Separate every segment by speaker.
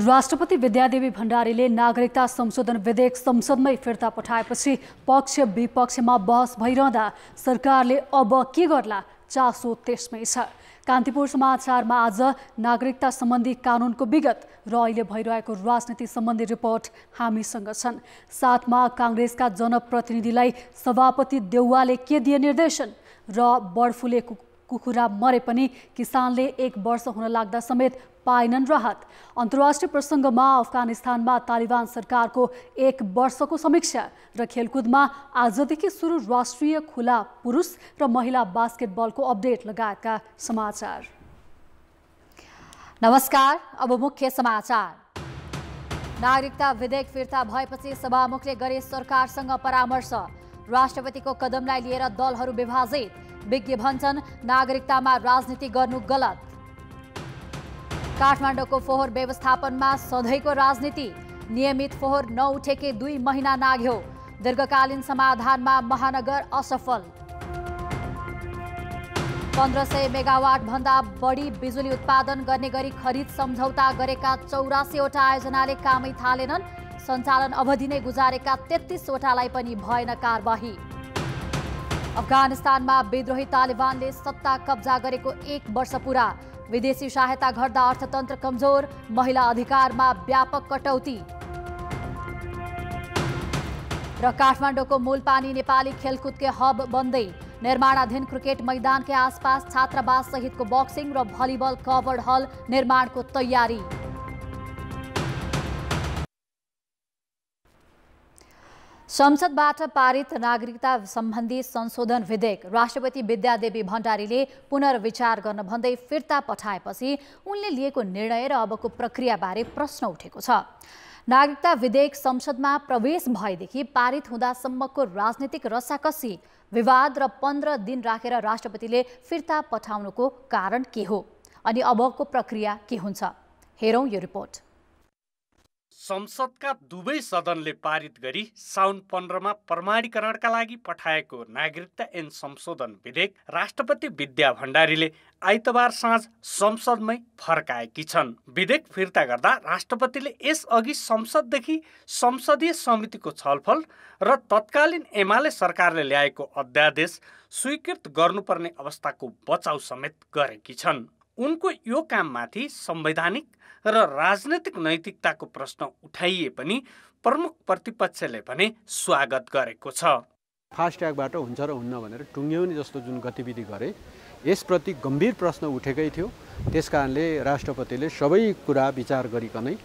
Speaker 1: राष्ट्रपति विद्यादेवी भण्डारीले नागरिकता संशोधन विधेयक संसदमै फिर्ता पठाएपछि पक्ष विपक्षमा बहस भइरहँदा सरकारले अब के गर्ला चासो त्यसमै छ। कान्तिपुर समाचारमा आज नागरिकता सम्बन्धी कानुनको विगत र अहिले भइरहेको राजनीति सम्बन्धी रिपोर्ट हामीसँग छन्। साथमा कांग्रेसका जनप्रतिनिधिलाई सभापति देउवाले के दिए निर्देशन र बर्डफ्लूले कुखुरा मरे पनि किसानले 1 वर्ष हुन लाग्दा समेत पाएनन् राहत। अन्तर्राष्ट्रिय प्रसङ्गमा अफगानिस्तानमा तालिबान सरकारको 1 वर्षको समीक्षा र खेलकुदमा आजदेखि सुरु राष्ट्रिय खुला पुरुष र महिला बास्केटबलको अपडेट लगायतका समाचार।
Speaker 2: नमस्कार, अब मुख्य समाचार। नागरिकता विधेयक फिर्ता भएपछि सभामुखले गरे सरकारसँग परामर्श। राष्ट्रपतिको कदमलाई लिएर दलहरू विभाजित। विज्ञ भन्छन् नागरिकतामा राजनीति गर्नु गलत। काठमाडौँको फोहोर व्यवस्थापनमा सधैँको राजनीति। नियमित फोहोर नउठेकै 2 महिना नाघ्यो। दीर्घकालीन समाधानमा महानगर असफल। 1500 मेगावाट भन्दा बढी बिजुली उत्पादन गर्ने गरी खरिद सम्झौता गरेका 84 वटा आयोजनाले कामै थालेनन्। सञ्चालन अवधि नै गुजारेका 33 वटालाई पनि भएन कारबाही। अफगानिस्तानमा विद्रोही तालिबानले सत्ता कब्जा गरेको 1 वर्ष पुरा। विदेशी सहायता घट्दा अर्थतन्त्र कमजोर। महिला अधिकारमा व्यापक कटौती। र काठमाडौँको मूलपानी नेपाली खेलकुद के हब बन्दै। निर्माणाधीन क्रिकेट मैदान के आसपास छात्रावास सहितको बक्सिङ र भलिबल कभर्ड हल निर्माणको तयारी। संसदबाट पारित नागरिकता सम्बन्धी संशोधन विधेयक राष्ट्रपति विद्यादेवी भण्डारीले पुनर्विचार गर्न भन्दै फिर्ता पठाएपछि उनले लिएको निर्णय र अबको प्रक्रियाबारे प्रश्न उठेको छ। नागरिकता विधेयक संसदमा प्रवेश भएदेखि पारित हुँदासम्मको राजनीतिक रसाकसी, विवाद र 15 दिन राखेर राष्ट्रपतिले फिर्ता पठाउनुको कारण के हो अनि अबको प्रक्रिया के हुन्छ? हेरौँ यो रिपोर्ट।
Speaker 3: संसदका दुवै सदनले पारित गरी साउन 15 मा प्रमाणीकरणका लागि पठाएको नागरिकता ऐन संशोधन विधेयक राष्ट्रपति विद्या भण्डारीले आइतबार साँझ संसदमै फर्काएकी छन्। विधेयक फिर्ता गर्दा राष्ट्रपतिले यसअघि संसददेखि संसदीय समितिको छलफल र तत्कालीन एमाले सरकारले ल्याएको अध्यादेश स्वीकृत गर्नुपर्ने अवस्थाको बचाउ समेत गरेकी छन्। उनको यो काममाथि संवैधानिक र राजनीतिक नैतिकताको प्रश्न उठाइए पनि प्रमुख प्रतिपक्षले भने स्वागत गरेको छ।
Speaker 4: फास्ट ट्र्याकबाट हुन्छ र हुन्न भनेर टुङ्ग्याउने जस्तो जुन गतिविधि गरे यसप्रति गम्भीर प्रश्न उठेकै थियो। त्यसकारणले राष्ट्रपतिले सबै कुरा विचार गरिकनै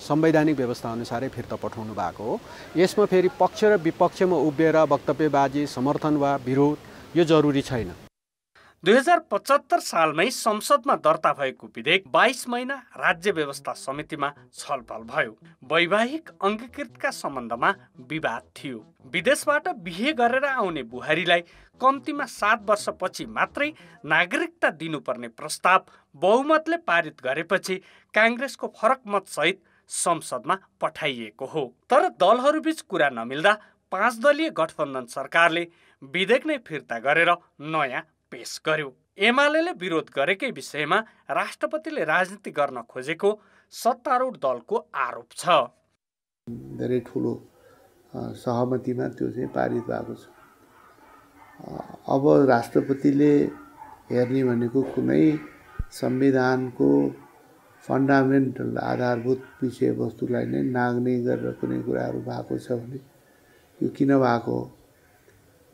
Speaker 4: संवैधानिक व्यवस्था अनुसारै फिर्ता पठाउनु भएको हो। यसमा फेरि पक्ष र विपक्षमा उभिएर वक्तव्यबाजी, समर्थन वा विरोध यो जरुरी छैन।
Speaker 3: 2075 सालमै संसदमा दर्ता भएको विधेयक 22 महिना राज्य व्यवस्था समितिमा छलफल भयो। वैवाहिक अङ्गीकृतका सम्बन्धमा विवाद थियो। विदेशबाट बिहे गरेर आउने बुहारीलाई कम्तीमा 7 वर्षपछि मात्रै नागरिकता दिनुपर्ने प्रस्ताव बहुमतले पारित गरेपछि काङ्ग्रेसको फरक मत सहित संसदमा पठाइएको हो। तर दलहरूबीच कुरा नमिल्दा 5 दलीय गठबन्धन सरकारले विधेयक नै फिर्ता गरेर नयाँ पेश गर्यो। एमालेले विरोध गरेकै विषयमा राष्ट्रपतिले राजनीति गर्न खोजेको सत्तारूढ दलको आरोप छ।
Speaker 5: धेरै ठुलो सहमतिमा त्यो चाहिँ पारित भएको छ। अब राष्ट्रपतिले हेर्ने भनेको कुनै संविधानको फन्डामेन्टल आधारभूत विषयवस्तुलाई नै नाग्ने गरेर कुनै कुराहरू भएको छ भने यो किन भएको हो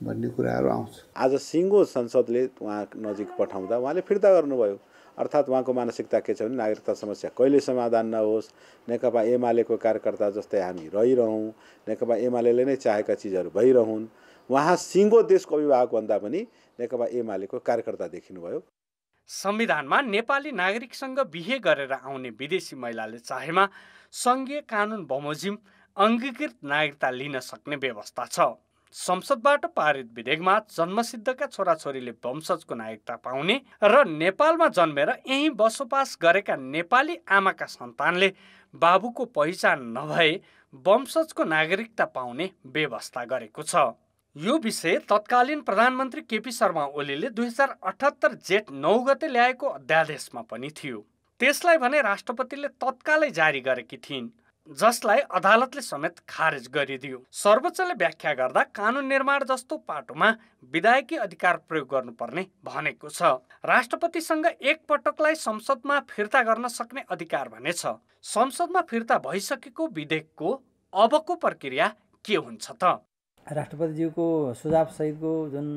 Speaker 5: भन्ने कुराहरू आउँछ।
Speaker 6: आज सिङ्गो संसदले उहाँ नजिक पठाउँदा उहाँले फिर्ता गर्नुभयो। अर्थात् उहाँको मानसिकता के छ भने नागरिकता समस्या कहिले समाधान नहोस्, नेकपा एमालेको कार्यकर्ता जस्तै हामी रहिरहौँ, नेकपा एमालेले नै चाहेका चिजहरू भइरहन्। उहाँ सिङ्गो देशको अभिभावक भन्दा पनि नेकपा एमालेको कार्यकर्ता देखिनुभयो।
Speaker 3: संविधानमा नेपाली नागरिकसँग बिहे गरेर आउने विदेशी महिलाले चाहेमा सङ्घीय कानुन बमोजिम अङ्गीकृत नागरिकता लिन सक्ने व्यवस्था छ। संसदबाट पारित विधेयकमा जन्मसिद्धका छोराछोरीले वंशजको नागरिकता पाउने र नेपालमा जन्मेर यहीँ बसोबास गरेका नेपाली आमाका सन्तानले बाबुको पहिचान नभए वंशजको नागरिकता पाउने व्यवस्था गरेको छ। यो विषय तत्कालीन प्रधानमन्त्री केपी शर्मा ओलीले 2078 जेठ 9 गते ल्याएको अध्यादेशमा पनि थियो। त्यसलाई भने राष्ट्रपतिले तत्कालै जारी गरेकी थिइन्, जसलाई अदालतले समेत खारेज गरिदियो। सर्वोच्चले व्याख्या गर्दा कानुन निर्माण जस्तो पाटोमा विधायकी अधिकार प्रयोग गर्नुपर्ने भनेको छ। राष्ट्रपतिसँग एक पटकलाई संसदमा फिर्ता गर्न सक्ने अधिकार भने छ। संसदमा फिर्ता भइसकेको विधेयकको अबको प्रक्रिया के हुन्छ त?
Speaker 7: राष्ट्रपतिज्यूको सुझाव सहितको जुन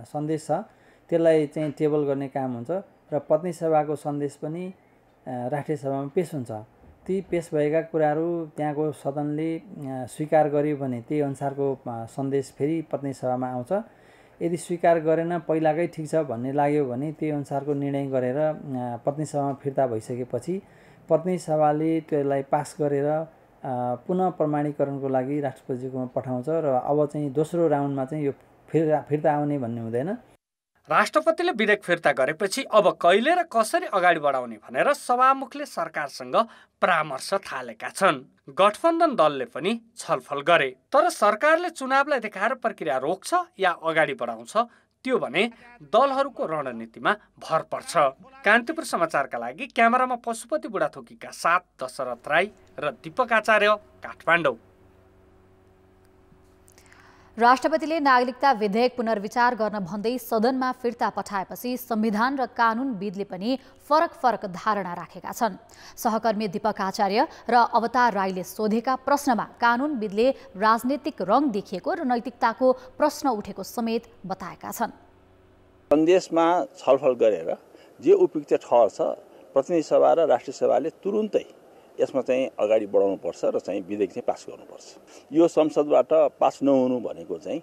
Speaker 7: सन्देश छ त्यसलाई चाहिँ टेबल गर्ने काम हुन्छ र प्रतिनिधि सभाको सन्देश पनि राष्ट्रिय सभामा पेश हुन्छ। ती पेश भएका कुराहरू त्यहाँको सदनले स्वीकार गर्यो भने त्यही अनुसारको सन्देश फेरि प्रतिनिधि सभामा आउँछ। यदि स्वीकार गरेन पहिलाकै ठिक छ भन्ने लाग्यो भने त्यही अनुसारको निर्णय गरेर प्रतिनिधि सभामा फिर्ता भइसकेपछि प्रतिनिधि सभाले त्यसलाई पास गरेर पुनः प्रमाणीकरणको लागि राष्ट्रपतिज्यूकोमा पठाउँछ र अब चाहिँ दोस्रो राउन्डमा चाहिँ यो फिर्ता आउने भन्ने हुँदैन।
Speaker 3: राष्ट्रपतिले विधेयक फिर्ता गरेपछि अब कहिले र कसरी अगाडि बढाउने भनेर सभामुखले सरकारसँग परामर्श थालेका छन्। गठबन्धन दलले पनि छलफल गरे, तर सरकारले चुनावलाई देखाएर प्रक्रिया रोक्छ या अगाडि बढाउँछ त्यो भने दलहरूको रणनीतिमा भर पर्छ। कान्तिपुर समाचारका लागि क्यामेरामा पशुपति बुढाथोकीका साथ दशरथ राई र दीपक आचार्य, काठमाडौँ।
Speaker 2: राष्ट्रपतिले नागरिकता विधेयक पुनर्विचार गर्न भन्दै सदनमा फिर्ता पठाएपछि संविधान र कानुनविदले पनि फरक धारणा राखेका छन्। सहकर्मी दीपक आचार्य र अवतार राईले सोधेका प्रश्नमा कानुनविदले राजनीतिक रङ देखिएको र नैतिकताको प्रश्न उठेको समेत बताएका छन्।
Speaker 8: सन्देशमा छलफल गरेर जे उपयुक्त ठहर्छ प्रतिनिधि सभा र राष्ट्रिय सभाले तुरुन्तै यसमा चाहिँ अगाडि बढाउनुपर्छ र चाहिँ विधेयक चाहिँ पास गर्नुपर्छ। यो संसदबाट पास नहुनु भनेको चाहिँ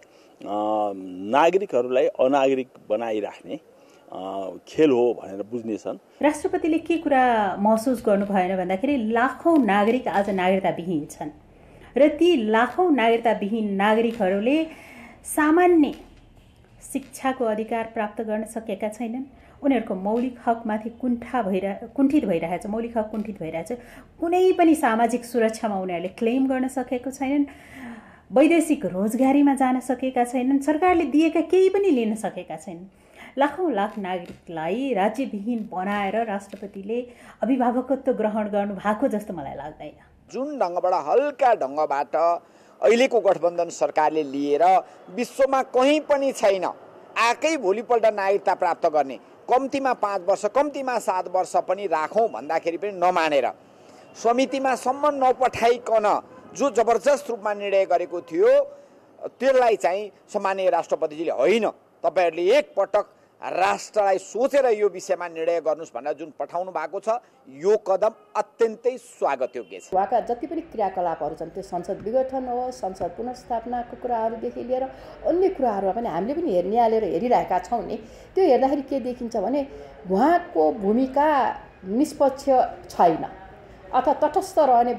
Speaker 8: नागरिकहरूलाई अनागरिक बनाइराख्ने खेल हो भनेर बुझ्नेछन्।
Speaker 9: राष्ट्रपतिले के कुरा महसुस गर्नु भएन भन्दाखेरि लाखौं नागरिक आज नागरिकताविहीन छन् र ती लाखौं नागरिकताविहीन नागरिकहरूले सामान्य शिक्षाको अधिकार प्राप्त गर्न सकेका छैनन्। उनीहरूको मौलिक हकमाथि कुण्ठित भइरहेछ, मौलिक हक कुण्ठित भइरहेछ। कुनै पनि सामाजिक सुरक्षामा उनीहरूले क्लेम गर्न सकेको छैनन्, वैदेशिक रोजगारीमा जान सकेका छैनन्, सरकारले दिएका केही पनि लिन सकेका छैनन्। लाख नागरिकलाई राज्यविहीन बनाएर राष्ट्रपतिले अभिभावकत्व ग्रहण गर्नु भएको जस्तो मलाई लाग्दैन।
Speaker 10: जुन ढङ्गबाट हल्का ढङ्गबाट अहिलेको गठबन्धन सरकारले लिएर विश्वमा कहीँ पनि छैन आएकै भोलिपल्ट नागरिकता प्राप्त गर्ने, कम्तीमा 5 वर्ष कम्तीमा 7 वर्ष पनि राखौँ भन्दाखेरि पनि नमानेर समितिमा सम्म नपठाइकन जो जबरजस्त रूपमा निर्णय गरेको थियो त्यसलाई चाहिँ सम्माननीय राष्ट्रपतिजीले होइन तपाईहरुले एक पटक राष्ट्रलाई सोचेर यो विषयमा निर्णय गर्नुस् भनेर जुन पठाउनु भएको छ यो कदम अत्यन्तै स्वागतयोग्य छ।
Speaker 11: उहाँका जति पनि क्रियाकलापहरू छन् त्यो संसद विघटन हो, संसद पुनर्स्थापनाको कुराहरूदेखि लिएर अन्य कुराहरूमा पनि हामीले पनि निहालेर हेरिरहेका छौँ नि। त्यो हेर्दाखेरि के देखिन्छ भने उहाँको भूमिका निष्पक्ष छैन अथवा तटस्थ रहने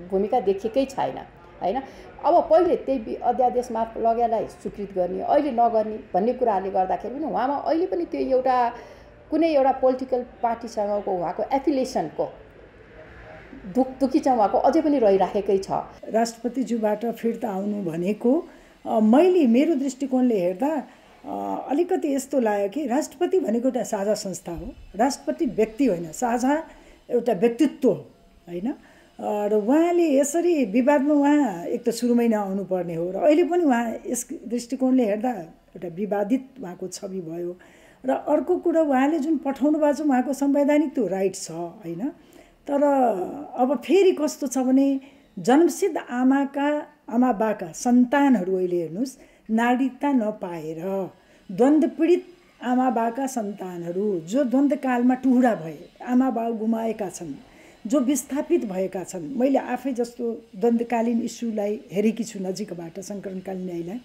Speaker 11: भूमिका देखिएकै छैन हैन। अब पहिले त्यही अध्यादेशमा लगेलाई स्वीकृत गर्ने अहिले नगर्ने भन्ने कुराहरूले गर्दाखेरि पनि उहाँमा अहिले पनि त्यो एउटा कुनै एउटा पोलिटिकल पार्टीसँगको उहाँको एफिलिएसनको दुखी चाहिँ उहाँको अझै पनि रहिराखेकै छ।
Speaker 12: राष्ट्रपतिज्यूबाट फिर्ता आउनु भनेको मैले मेरो दृष्टिकोणले हेर्दा अलिकति यस्तो लाग्यो कि राष्ट्रपति भनेको एउटा साझा संस्था हो, राष्ट्रपति व्यक्ति होइन, साझा एउटा व्यक्तित्व हो हैन। र उहाँले यसरी विवादमा उहाँ एक त सुरुमै नआउनु पर्ने हो र अहिले पनि उहाँ यस दृष्टिकोणले हेर्दा एउटा विवादित उहाँको छवि भयो। र अर्को कुरा उहाँले जुन पठाउनु भएको छ उहाँको संवैधानिक त्यो राइट छ हैन। तर अब फेरि कस्तो छ भने जन्मसिद्ध आमा बाका सन्तानहरू अहिले हेर्नुहोस् नागरिकता नपाएर द्वन्द्व पीडित आमा बाका सन्तानहरू जो द्वन्द्वकालमा टुहुरा भए आमा बाउ गुमाएका छन्, जो विस्थापित भएका छन्। मैले आफै जस्तो द्वन्द्वकालीन इस्युलाई हेरेकी छु नजिकबाट सङ्कटकालीन न्यायलाई।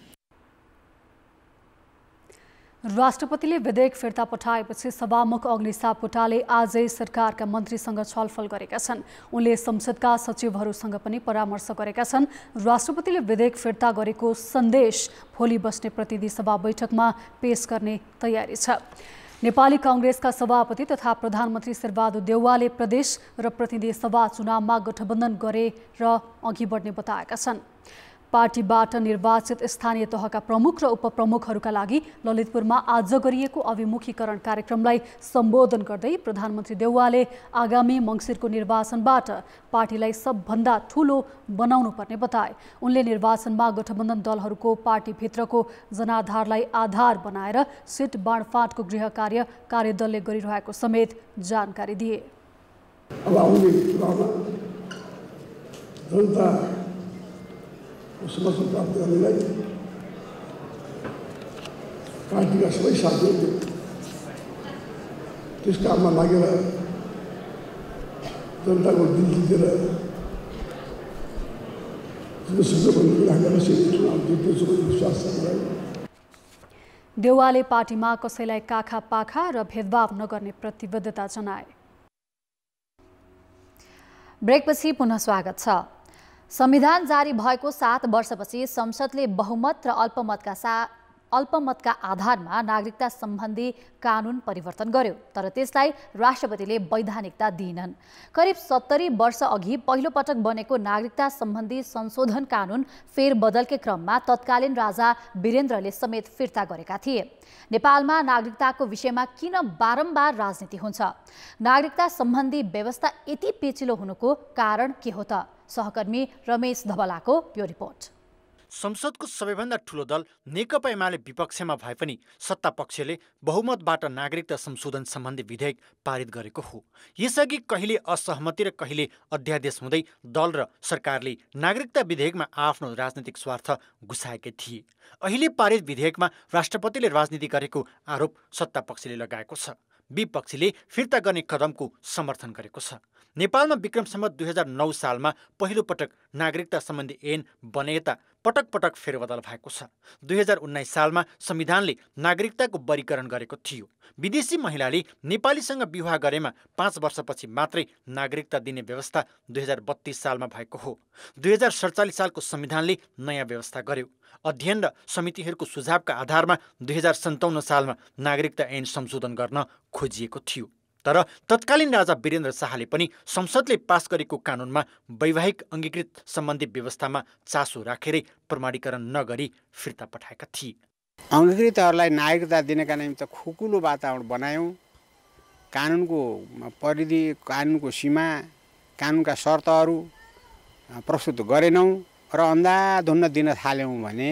Speaker 1: राष्ट्रपतिले विधेयक फिर्ता पठाएपछि सभामुख अग्नि सापकोटाले आजै सरकारका मन्त्रीसँग छलफल गरेका छन्। उनले संसदका सचिवहरूसँग पनि परामर्श गरेका छन्। राष्ट्रपतिले विधेयक फिर्ता गरेको सन्देश भोलि बस्ने प्रतिनिधि सभा बैठकमा पेश गर्ने तयारी छ। नेपाली कांग्रेसका सभापति तथा प्रधानमन्त्री शेरबहादुर देउवाले प्रदेश र प्रतिनिधि सभा चुनावमा गठबन्धन गरेर अघि बढ्ने बताएका छन्। पार्टीबाट निर्वाचित स्थानीय तहका प्रमुख र उपप्रमुखहरूका लागि ललितपुरमा आज गरिएको अभिमुखीकरण कार्यक्रमलाई सम्बोधन गर्दै प्रधानमन्त्री देउवाले आगामी मङ्सिरको निर्वाचनबाट पार्टीलाई सबभन्दा ठूलो बनाउनु पर्ने बताए। उनले निर्वाचनमा गठबन्धन दलहरूको पार्टीभित्रको जनाधारलाई आधार बनाएर सिट बाँडफाँडको गृह कार्य कार्यदलले गरिरहेको समेत जानकारी दिए।
Speaker 13: समर्थन प्राप्त गर्नलाई पार्टीका सबै साथीहरूले त्यस काममा लागेर जनताको दिल जितेर विश्वास छ मलाई।
Speaker 1: देउवाले पार्टीमा कसैलाई काखा पाखा र भेदभाव नगर्ने प्रतिबद्धता जनाए।
Speaker 2: ब्रेकपछि पुनः स्वागत छ। संविधान जारी भएको 7 वर्षपछि संसदले बहुमत र अल्पमतका आधारमा नागरिकता सम्बन्धी कानुन परिवर्तन गर्यो, तर त्यसलाई राष्ट्रपतिले वैधानिकता दिएनन्। करिब 70 वर्ष अघि पहिलो पटक बनेको नागरिकता सम्बन्धी संशोधन कानुन फेरबदलकै क्रममा तत्कालीन राजा वीरेन्द्रले समेत फिर्ता गरेका थिए। नेपालमा नागरिकताको विषयमा किन बारम्बार राजनीति हुन्छ? नागरिकता सम्बन्धी व्यवस्था यति पेचिलो हुनुको कारण के हो त? सहकर्मी रमेश धवलाको यो रिपोर्ट।
Speaker 14: संसदको सबैभन्दा ठूलो दल नेकपा एमाले विपक्षमा भए पनि सत्ता पक्षले बहुमतबाट नागरिकता संशोधन सम्बन्धी विधेयक पारित गरेको हो। यसअघि कहिले असहमति र कहिले अध्यादेश हुँदै दल र सरकारले नागरिकता विधेयकमा आफ्नो राजनीतिक स्वार्थ घुसाएकै थिए। अहिले पारित विधेयकमा राष्ट्रपतिले राजनीति गरेको आरोप सत्ता पक्षले लगाएको छ। विपक्षीले फिर्ता गर्ने कदमको समर्थन गरेको छ। नेपालमा विक्रम सम्वत 2009 सालमा पहिलो पटक नागरिकता सम्बन्धी ऐन बनेता पटक पटक फेरबदल भएको छ। 2019 सालमा संविधानले नागरिकताको वर्गीकरण गरेको थियो। विदेशी महिलाले नेपालीसँग विवाह गरेमा 5 वर्षपछि मात्रै नागरिकता दिने व्यवस्था 2032 सालमा भएको हो। 2047 सालको संविधानले नयाँ व्यवस्था गर्यो। अध्ययन र समितिहरूको सुझावका आधारमा 2057 सालमा नागरिकता ऐन संशोधन गर्न खोजिएको थियो। तर तत्कालीन राजा वीरेन्द्र शाहले पनि संसदले पास गरेको कानुनमा वैवाहिक अङ्गीकृत सम्बन्धी व्यवस्थामा चासो राखेरै प्रमाणीकरण नगरी फिर्ता पठाएका थिए।
Speaker 15: अङ्गीकृतहरूलाई नागरिकता दिनका निम्ति खुकुलो वातावरण बनायौँ। कानुनको परिधि, कानुनको सीमा, कानुनका शर्तहरू प्रस्तुत गरेनौँ र अन्धाधुन्ध दिन थाल्यौँ भने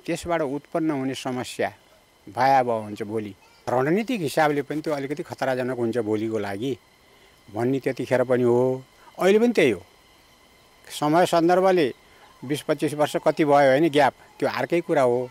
Speaker 15: त्यसबाट उत्पन्न हुने समस्या भयावह हुन्छ। भोलि रणनीतिक हिसाबले पनि त्यो अलिकति खतराजनक हुन्छ भोलिको लागि भन्ने त्यतिखेर पनि हो। अहिले पनि त्यही हो। समय सन्दर्भले 20-25 वर्ष कति भयो होइन ग्याप, त्यो अर्कै कुरा हो।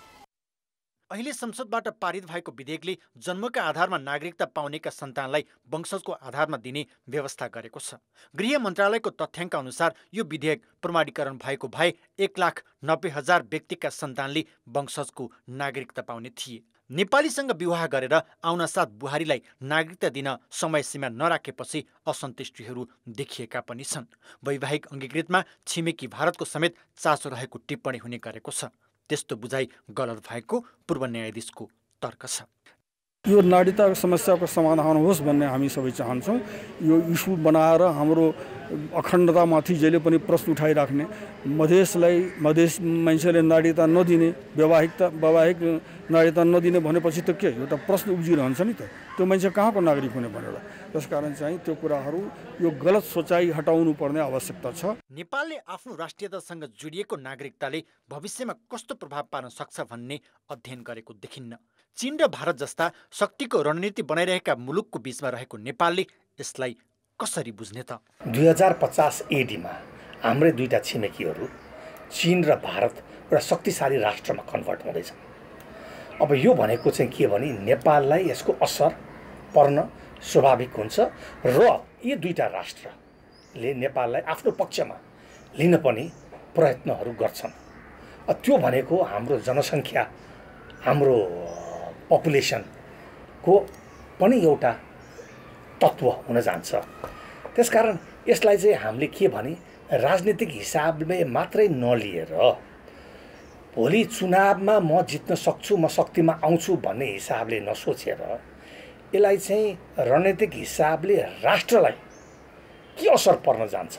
Speaker 14: अहिले संसदबाट पारित भएको विधेयकले जन्मका आधारमा नागरिकता पाउनेका सन्तानलाई वंशजको आधारमा दिने व्यवस्था गरेको छ। गृह मन्त्रालयको तथ्याङ्क अनुसार यो विधेयक प्रमाणीकरण भएको भए 1,90,000 व्यक्तिका सन्तानले वंशजको नागरिकता पाउने थिए। नेपालीसँग विवाह गरेर आउनासाथ बुहारीलाई नागरिकता दिन समय सीमा नराखेपछि असन्तुष्टिहरू देखिएका पनि छन्। वैवाहिक अङ्गीकृतमा छिमेकी भारतको समेत चासो रहेको टिप्पणी हुने गरेको छ। त्यस्तो बुझाइ गलत भएको पूर्व न्यायाधीशको तर्क छ।
Speaker 13: यो नागरिकता समस्याको समाधान होस् भन्ने हामी सबै चाहन्छौँ। यो इस्यु बनाएर हाम्रो अखण्डतामाथि जहिले पनि प्रश्न उठाइराख्ने, मधेस मान्छेले नागरिकता नदिने, वैवाहिक नागरिकता नदिने भनेपछि त के एउटा प्रश्न उब्जिरहन्छ नि त, त्यो मान्छे कहाँको नागरिक हुने भनेर। त्यसकारण चाहिँ त्यो कुराहरू, यो गलत सोचाइ हटाउनु पर्ने आवश्यकता छ।
Speaker 14: नेपालले आफ्नो राष्ट्रियतासँग जोडिएको नागरिकताले भविष्यमा कस्तो प्रभाव पार्न सक्छ भन्ने अध्ययन गरेको देखिन्न। चीन र भारत जस्ता शक्तिको रणनीति बनाइरहेका मुलुकको बीचमा रहेको नेपालले यसलाई कसरी बुझ्ने त?
Speaker 16: 2050 AD-मा हाम्रै दुईटा छिमेकीहरू चीन र भारत एउटा शक्तिशाली राष्ट्रमा कन्भर्ट हुँदैछन्। अब यो भनेको चाहिँ के भने नेपाललाई यसको असर पर्न स्वाभाविक हुन्छ र यी दुईटा राष्ट्रले नेपाललाई आफ्नो पक्षमा लिन पनि प्रयत्नहरू गर्छन्। त्यो भनेको हाम्रो जनसङ्ख्या, हाम्रो पपुलेसनको पनि एउटा तत्त्व हुन जान्छ। त्यसकारण यसलाई चाहिँ हामीले के भने राजनीतिक हिसाबले मात्रै नलिएर भोलि चुनावमा म जित्न सक्छु, म शक्तिमा आउँछु भन्ने हिसाबले नसोचेर यसलाई चाहिँ रणनीतिक हिसाबले राष्ट्रलाई के असर पर्न जान्छ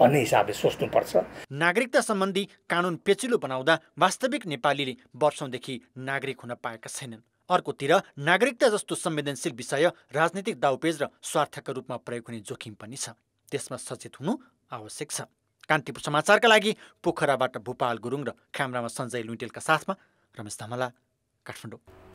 Speaker 16: भन्ने हिसाबले सोच्नुपर्छ।
Speaker 14: नागरिकता सम्बन्धी कानुन पेचिलो बनाउँदा वास्तविक नेपालीले वर्षौंदेखि नागरिक हुन पाएका छैनन्। अर्कोतिर नागरिकता जस्तो संवेदनशील विषय राजनीतिक दाउपेच र स्वार्थका रूपमा प्रयोग हुने जोखिम पनि छ। त्यसमा सचेत हुनु आवश्यक छ। कान्तिपुर समाचारका लागि पोखराबाट भूपाल गुरुङ र क्यामेरामा सञ्जय लुइटेलका साथमा रमेश धमला, काठमाडौँ।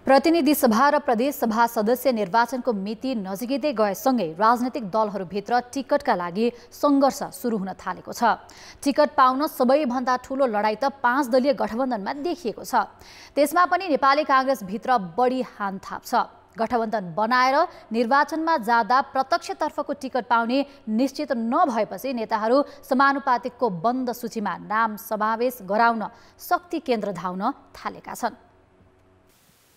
Speaker 2: प्रतिनिधि सभा र प्रदेश सभा सदस्य निर्वाचनको मिति नजिकै गएसँगै राजनैतिक दलहरूभित्र टिकटका लागि सङ्घर्ष सुरु हुन थालेको छ। टिकट पाउन सबैभन्दा ठूलो लडाईँ त 5 दलीय गठबन्धनमा देखिएको छ। त्यसमा पनि नेपाली काङ्ग्रेसभित्र बढी हानथाप छ। गठबन्धन बनाएर निर्वाचनमा जाँदा प्रत्यक्षतर्फको टिकट पाउने निश्चित नभएपछि नेताहरू समानुपातिकको बन्द सूचीमा नाम समावेश गराउन शक्ति केन्द्र धाउन थालेका छन्।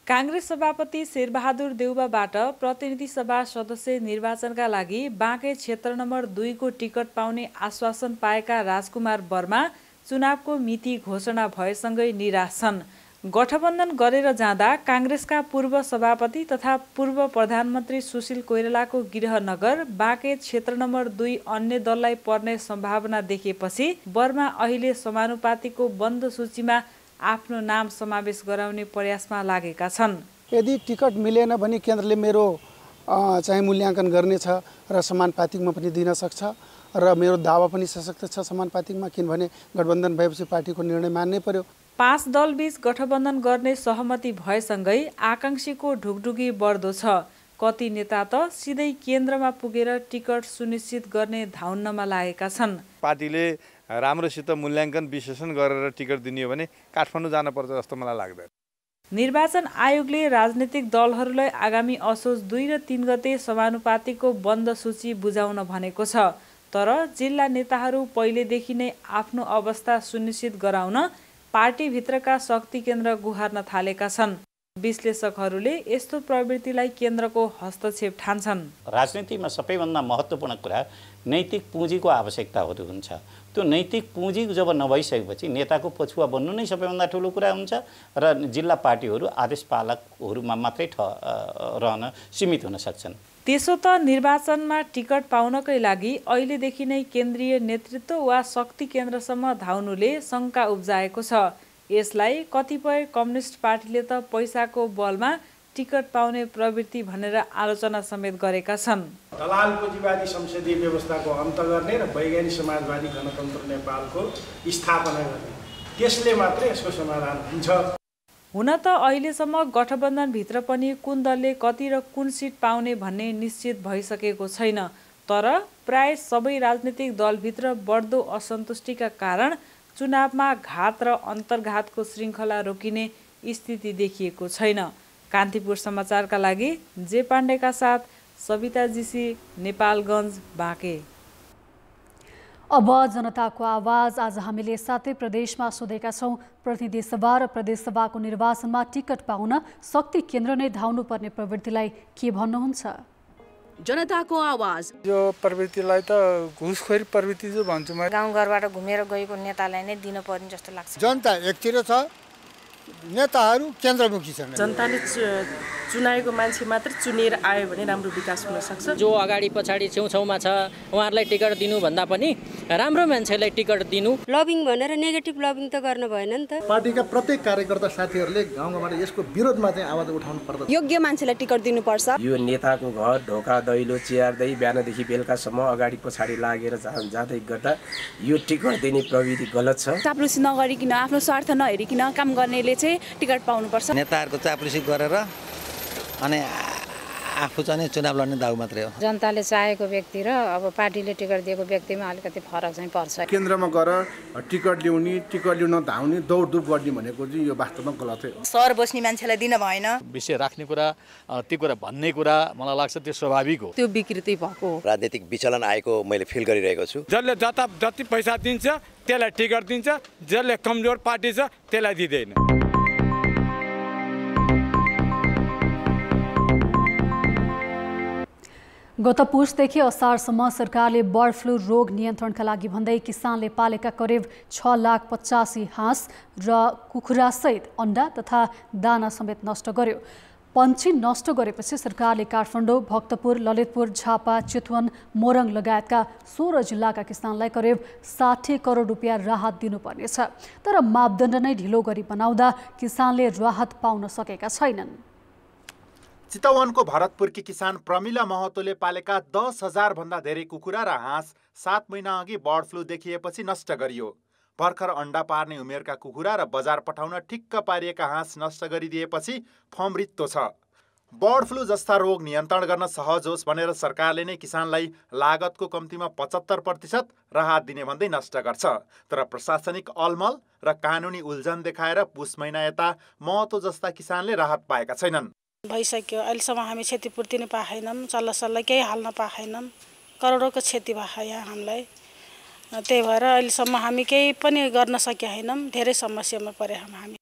Speaker 17: काङ्ग्रेस सभापति शेरबहादुर देउवाबाट प्रतिनिधि सभा सदस्य निर्वाचनका लागि बाँके क्षेत्र नम्बर 2 को टिकट पाउने आश्वासन पाएका राजकुमार वर्मा चुनावको मिति घोषणा भएसँगै निराश छन्। गठबन्धन गरेर जाँदा काङ्ग्रेसका पूर्व सभापति तथा पूर्व प्रधानमन्त्री सुशील कोइरालाको गृहनगर बाँके क्षेत्र नम्बर 2 अन्य दललाई पर्ने सम्भावना देखेपछि वर्मा अहिले समानुपातिकको बन्द सूचीमा आफ्नो नाम समावेश गराउने प्रयासमा लागेका छन्।
Speaker 18: यदि टिकट मिलेन भने केन्द्रले मेरो चाहिँ मूल्याङ्कन गर्नेछ र समानुपातिकमा पनि दिन सक्छ र मेरो दावा पनि सशक्त छ समानुपातिकमा, किनभने गठबन्धन भएपछि पार्टीको निर्णय मान्नै पर्यो।
Speaker 17: 5 दलबीच गठबन्धन गर्ने सहमति भएसँगै आकांक्षीको ढुकढुकी बढ्दो छ। कति नेता त सिधै केन्द्रमा पुगेर टिकट सुनिश्चित गर्ने धाउन्नमा लागेका छन्।
Speaker 19: पार्टीले राम्रोसित मूल्याङ्कन विश्लेषण गरेर टिकट दिने हो भने काठमाडौँ जानुपर्छ जस्तो मलाई लाग्दैन।
Speaker 17: निर्वाचन आयोगले राजनीतिक दलहरूलाई आगामी असोज 2 र 3 गते समानुपातिकको बन्द सूची बुझाउन भनेको छ। तर जिल्ला नेताहरू पहिलेदेखि नै आफ्नो अवस्था सुनिश्चित गराउन पार्टीभित्रका शक्ति केन्द्र गुहार्न थालेका छन्। विश्लेषकहरूले यस्तो प्रवृत्तिलाई केन्द्रको हस्तक्षेप ठान्छन्।
Speaker 20: राजनीतिमा सबैभन्दा महत्त्वपूर्ण कुरा नैतिक पुँजीको आवश्यकताहरू हुन्छ। त्यो नैतिक पुँजी जब नभइसकेपछि नेताको पछुवा बन्नु नै सबैभन्दा ठुलो कुरा हुन्छ र जिल्ला पार्टीहरू आदेश पालकहरूमा मात्रै रहन सीमित हुन सक्छन्।
Speaker 17: त्यसो त निर्वाचनमा टिकट पाउनकै लागि अहिलेदेखि नै केन्द्रीय नेतृत्व वा शक्ति केन्द्रसम्म धाउनुले शङ्का उब्जाएको छ। यसलाई कतिपय कम्युनिस्ट पार्टीले त पैसाको बलमा टिकट पाउने प्रवृत्ति भनेर आलोचना समेत गरेका छन्।
Speaker 21: दलाल पुँजीवादी संसदीय व्यवस्थाको अन्त गर्ने र वैज्ञानिक समाजवादी गणतन्त्र नेपालको स्थापना गर्ने, त्यसले मात्रै यसको समाधान हुन्छ।
Speaker 17: हुन त अहिलेसम्म गठबन्धनभित्र पनि कुन दलले कति र कुन सिट पाउने भन्ने निश्चित भइसकेको छैन। तर प्राय सबै राजनीतिक दलभित्र बढ्दो असन्तुष्टिका कारण चुनावमा घात र अन्तर्घातको श्रृङ्खला रोकिने स्थिति देखिएको छैन। कान्तिपुर समाचारका लागि जे पाण्डेका साथ सविता जीसी, नेपालगञ्ज, बाँके।
Speaker 1: अब जनताको आवाज। आज हामीले 7 प्रदेशमा सोधेका छौँ, प्रतिनिधि सभा र प्रदेश सभाको निर्वाचनमा टिकट पाउन शक्ति केन्द्र नै धाउनुपर्ने प्रवृत्तिलाई के भन्नुहुन्छ?
Speaker 22: जनताको आवाज।
Speaker 23: यो प्रवृत्तिलाई त घुसखोरी प्रवृत्ति जो भन्छु म।
Speaker 24: गाउँघरबाट घुमेर गएको नेतालाई नै दिनुपर्ने जस्तो लाग्छ।
Speaker 25: जनता एकतिर छ, नेताहरू केन्द्रमुखी छन्।
Speaker 26: जनताले चुनाएको मान्छे मात्र चुनेर आयो भने राम्रो विकास हुन सक्छ।
Speaker 27: जो अगाडि पछाडि छेउछाउमा छ उहाँहरूलाई टिकट दिनु भन्दा पनि राम्रो मान्छेलाई टिकट दिनु।
Speaker 24: लबिङ भनेर नेगेटिभ लबिङ त गर्न भएन नि त।
Speaker 28: पार्टीका प्रत्येक कार्यकर्ता साथीहरूले गाउँघरबाट यसको विरोधमा चाहिँ आवाज उठाउनु पर्छ।
Speaker 24: योग्य मान्छेलाई टिकट दिनुपर्छ।
Speaker 29: यो नेताको घर ढोका दैलो चियार्दै बिहानदेखि बेलुकासम्म अगाडि पछाडि लागेर जाँदै गर्दा यो टिकट दिने प्रविधि गलत छ।
Speaker 24: चाप्लुसी नगरिकन आफ्नो स्वार्थ नहेरिकन काम गर्नेले चाहिँ टिकट पाउनुपर्छ।
Speaker 30: नेताहरूको चाप्लुसी गरेर अनि आफू चाहिँ चुनाव लड्ने दाउ मात्रै हो।
Speaker 24: जनताले चाहेको व्यक्ति र अब पार्टीले टिकट दिएको व्यक्तिमा अलिकति फरक चाहिँ पर्छ।
Speaker 28: केन्द्रमा गएर टिकट ल्याउने, टिकट ल्याउन धाउने, दौडधुप गर्ने भनेको चाहिँ यो वास्तवमा गलत हो।
Speaker 24: सर बस्ने मान्छेलाई दिन भएन।
Speaker 31: विषय राख्ने कुरा, त्यो कुरा भन्ने कुरा मलाई लाग्छ त्यो स्वाभाविक हो।
Speaker 24: त्यो विकृति भएको
Speaker 30: राजनीतिक विचलन आएको मैले फिल गरिरहेको छु।
Speaker 13: जसले जति पैसा दिन्छ त्यसलाई टिकट दिन्छ, जसले कमजोर पार्टी छ त्यसलाई दिँदैन।
Speaker 1: गत पुसदेखि असारसम्म सरकारले बर्ड फ्लू रोग नियन्त्रणका लागि भन्दै किसानले पालेका करिब 6,85,000 हाँस र कुखुरासहित अन्डा तथा दाना समेत नष्ट गर्यो। पन्छी नष्ट गरेपछि सरकारले काठमाडौँ, भक्तपुर, ललितपुर, झापा, चितवन, मोरङ लगायतका 16 जिल्लाका किसानलाई करिब 60 करोड रुपियाँ राहत दिनुपर्नेछ। तर मापदण्ड नै ढिलो गरी बनाउँदा किसानले राहत पाउन सकेका छैनन्।
Speaker 3: चितवनको भरतपुरकी किसान प्रमिला महतोले पालेका 10,000 भन्दा धेरै कुखुरा र हाँस 7 महिना अघि बर्ड फ्लू देखिएपछि नष्ट गरियो। भर्खर अन्डा पार्ने उमेरका कुखुरा र बजार पठाउन ठिक्क पारिएका हाँस नष्ट गरिदिएपछि फर्म रित्तो छ। बर्ड फ्लू जस्ता रोग नियन्त्रण गर्न सहज होस् भनेर सरकारले नै किसानलाई लागतको कम्तीमा 75% राहत दिने भन्दै नष्ट गर्छ। तर प्रशासनिक अलमल र कानुनी उल्झन देखाएर पुस महिना यता महतो जस्ता किसानले राहत पाएका छैनन्।
Speaker 4: भइसक्यो, अहिलेसम्म हामी क्षतिपूर्ति नै पाएनौँ, सल्लाह केही हाल्न पाएनौँ। करोडौँको क्षति भयो यहाँ हामीलाई। त्यही भएर अहिलेसम्म हामी केही पनि गर्न सकेका छैनौँ। धेरै समस्यामा परे हामी।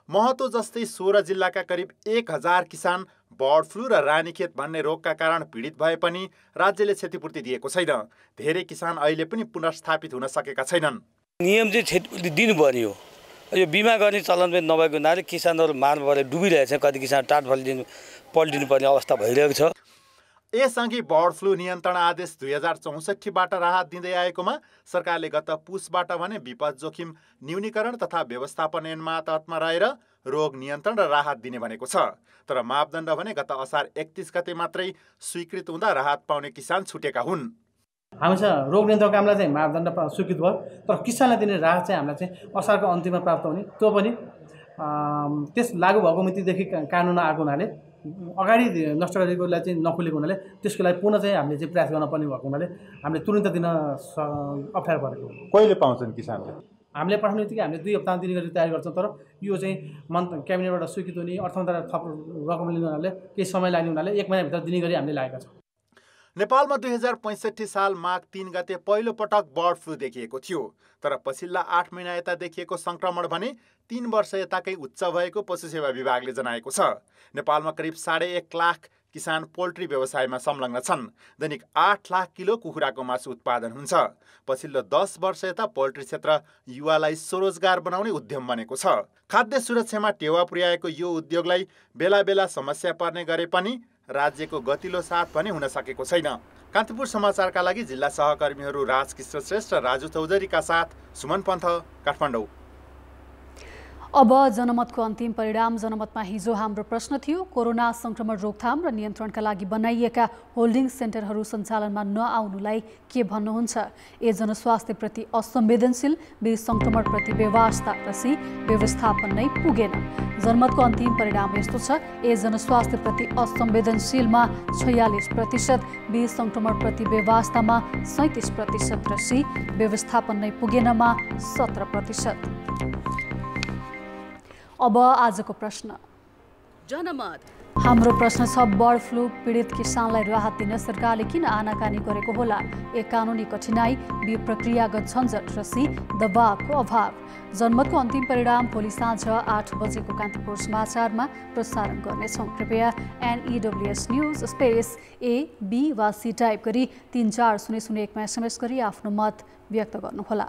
Speaker 3: महतो जस्तै 16 जिल्लाका करिब 1000 किसान बर्ड फ्लू र रानीखेत भन्ने रोगका कारण पीडित भए पनि राज्यले क्षतिपूर्ति दिएको छैन। धेरै किसान अहिले पनि पुनर्स्थापित हुन सकेका छैनन्।
Speaker 5: नियम चाहिँ क्षतिपूर्ति दिनु पर्यो। यो बिमा गर्ने चलन पनि नभएको हुनाले किसानहरू मार्नबाट डुबिरहेको छ। कति किसान टाट पल्टिनु पर्ने अवस्था भइरहेको छ।
Speaker 3: यसअघि बर्ड फ्लू नियन्त्रण आदेश 2064बाट राहत दिँदै आएकोमा सरकारले गत पुसबाट भने विपद जोखिम न्यूनीकरण तथा व्यवस्थापन ऐनमा रहेर रोग नियन्त्रण र राहत दिने भनेको छ। तर मापदण्ड भने गत असार 31 गते मात्रै स्वीकृत हुँदा राहत पाउने किसान छुटेका हुन्।
Speaker 6: हामीसँग रोग नियन्त्रण कामलाई चाहिँ मापदण्ड स्वीकृत भयो, तर किसानलाई दिने राहत चाहिँ हामीलाई चाहिँ असारको अन्तिममा प्राप्त हुने। त्यो पनि त्यस लागू भएको मितिदेखि कानुन आएको हुनाले अगाडि नष्ट गरेकोलाई चाहिँ नखुलेको हुनाले त्यसको लागि पुनः चाहिँ हामीले चाहिँ प्रयास गर्न पर्ने भएको हुनाले हामीले तुरन्त दिन अप्ठ्यारो परेको।
Speaker 3: कहिले पाउँछन् किसानले?
Speaker 6: हामीले पठाउने बित्तिकै हामीले 2 हप्तामा दिने गरी तयारी गर्छौँ। तर यो चाहिँ क्याबिनेटबाट स्वीकृत हुने, अर्थ मन्त्रालयबाट थप रकम लिने हुनाले केही समय लाग्ने हुनाले 1 महिनाभित्र दिने गरी हामीले लागेका छौँ।
Speaker 3: नेपालमा 2065 साल माघ 3 गते पहिलो पटक बर्ड फ्लू देखिएको थियो। तर पछिल्ला 8 महिना यता देखिएको संक्रमण भने 3 वर्ष यताकै उच्च भएको पशु सेवा विभागले जनाएको छ। नेपालमा करिब 1.5 लाख किसान पोल्ट्री व्यवसायमा संलग्न छन्। दैनिक 8 लाख किलो कुखुराको मासु उत्पादन हुन्छ। पछिल्लो 10 वर्ष यता पोल्ट्री क्षेत्र युवालाई स्वरोजगार बनाउने उद्यम बनेको छ। खाद्य सुरक्षामा टेवा पुर्याएको यो उद्योगलाई बेला बेला समस्या पर्ने गरे पनि राज्यको गतिलो साथ पनि हुन सकेको छैन। कान्तिपुर समाचारका लागि जिल्ला सहकर्मीहरू राजकिशोर श्रेष्ठ र राजु चौधरीका साथ सुमन पन्थ, काठमाडौँ।
Speaker 1: अब जनमतको अन्तिम परिणाम। जनमतमा हिजो हाम्रो प्रश्न थियो, कोरोना संक्रमण रोकथाम र नियन्त्रणका लागि बनाइएका होल्डिङ सेन्टरहरू सञ्चालनमा नआउनुलाई के भन्नुहुन्छ? ए जनस्वास्थ्यप्रति असंवेदनशील, बी संक्रमणप्रति बेवास्ता र सी व्यवस्थापन नै पुगेन। जनमतको अन्तिम परिणाम यस्तो छ, ए जनस्वास्थ्यप्रति असंवेदनशीलमा 46%, बी संक्रमणप्रति बेवास्तामा 37% र सी व्यवस्थापन नै पुगेनमा 17%। अब आजको प्रश्न।
Speaker 22: जनमत
Speaker 1: हाम्रो प्रश्न छ, बर्ड फ्लू पीडित किसानलाई राहत दिन सरकारले किन आनाकानी गरेको होला? ए कानुनी कठिनाई, बी प्रक्रियागत झन्झट र सी दबावको अभाव। जनमतको अन्तिम परिणाम भोलि साँझ 8 बजेको कान्तिपुर समाचारमा प्रसारण गर्नेछौँ। कृपया NEWS news space A, B वा C टाइप गरी 34001मा SMS गरी आफ्नो मत व्यक्त गर्नुहोला।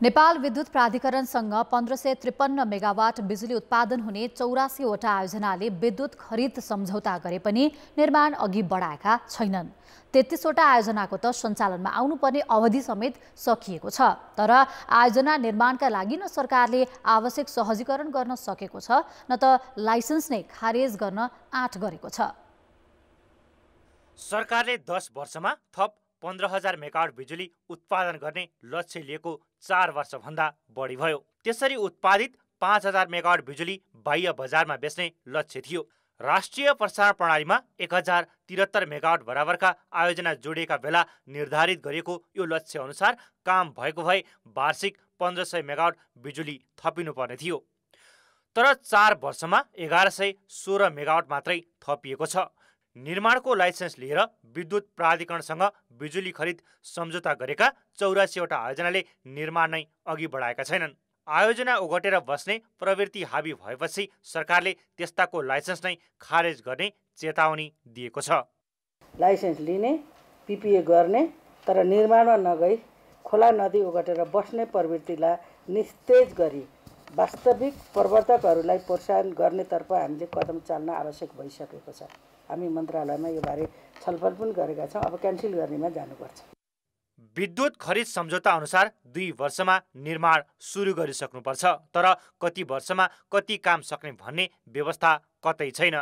Speaker 2: नेपाल विद्युत प्राधिकरणसँग 1553 मेगावाट बिजुली उत्पादन हुने 84 वटा आयोजनाले विद्युत खरिद सम्झौता गरे पनि निर्माण अघि बढाएका छैनन्। 33 वटा आयोजनाको त सञ्चालनमा आउनुपर्ने अवधि समेत सकिएको छ। तर आयोजना निर्माणका लागि न सरकारले आवश्यक सहजीकरण गर्न सकेको छ, न त लाइसेन्स नै खारेज गर्न आँट गरेको छ।
Speaker 7: सरकारले 10 वर्षमा थप 15,000 मेगावाट बिजुली उत्पादन गर्ने लक्ष्य लिएको 4 वर्षभन्दा बढी भयो। त्यसरी उत्पादित 5,000 मेगावाट बिजुली बाह्य बजारमा बेच्ने लक्ष्य थियो। राष्ट्रिय प्रसारण प्रणालीमा 1073 मेगावाट बराबरका आयोजना जोडिएका बेला निर्धारित गरिएको यो लक्ष्य अनुसार काम भएको भए वार्षिक 1500 मेगावाट बिजुली थपिनुपर्ने थियो। तर 4 वर्षमा 1116 मेगावाट मात्रै थपिएको छ। निर्माणको लाइसेन्स लिएर विद्युत प्राधिकरणसँग बिजुली खरिद सम्झौता गरेका 84 वटा आयोजनाले निर्माण नै अघि बढाएका छैनन्। आयोजना ओगटेर बस्ने प्रवृत्ति हाबी भएपछि सरकारले त्यस्ताको लाइसेन्स नै खारेज गर्ने चेतावनी दिएको छ।
Speaker 8: लाइसेन्स लिने, PPA गर्ने, तर निर्माणमा नगई खोला नदी ओगटेर बस्ने प्रवृत्तिलाई निस्तेज गरी वास्तविक प्रवर्तकहरूलाई प्रोत्साहन गर्नेतर्फ हामीले कदम चाल्न आवश्यक भइसकेको छ। हामी मन्त्रालयमा यो बारे छलफल पनि गरेका छौँ। अब क्यान्सल गर्नेमा जानुपर्छ।
Speaker 7: विद्युत खरिद सम्झौता अनुसार 2 वर्षमा निर्माण सुरु गरिसक्नुपर्छ, तर कति वर्षमा कति काम सक्ने भन्ने व्यवस्था कतै छैन,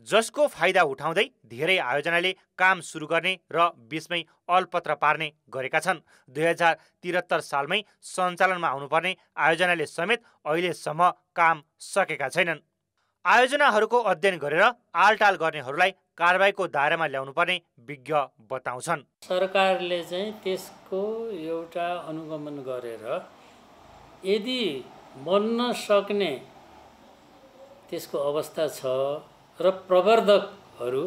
Speaker 7: जसको फाइदा उठाउँदै धेरै आयोजनाले काम सुरु गर्ने र बीचमै अलपत्र पार्ने गरेका छन्। 2073 सालमै सञ्चालनमा आउनुपर्ने आयोजनाले समेत अहिलेसम्म काम सकेका छैनन्। आयोजनाहरूको अध्ययन गरेर आलटाल गर्नेहरूलाई कारबाहीको दायरामा ल्याउनुपर्ने विज्ञ बताउँछन्।
Speaker 9: सरकारले चाहिँ त्यसको एउटा अनुगमन गरेर यदि बन्न सक्ने त्यसको अवस्था छ र प्रवर्धकहरू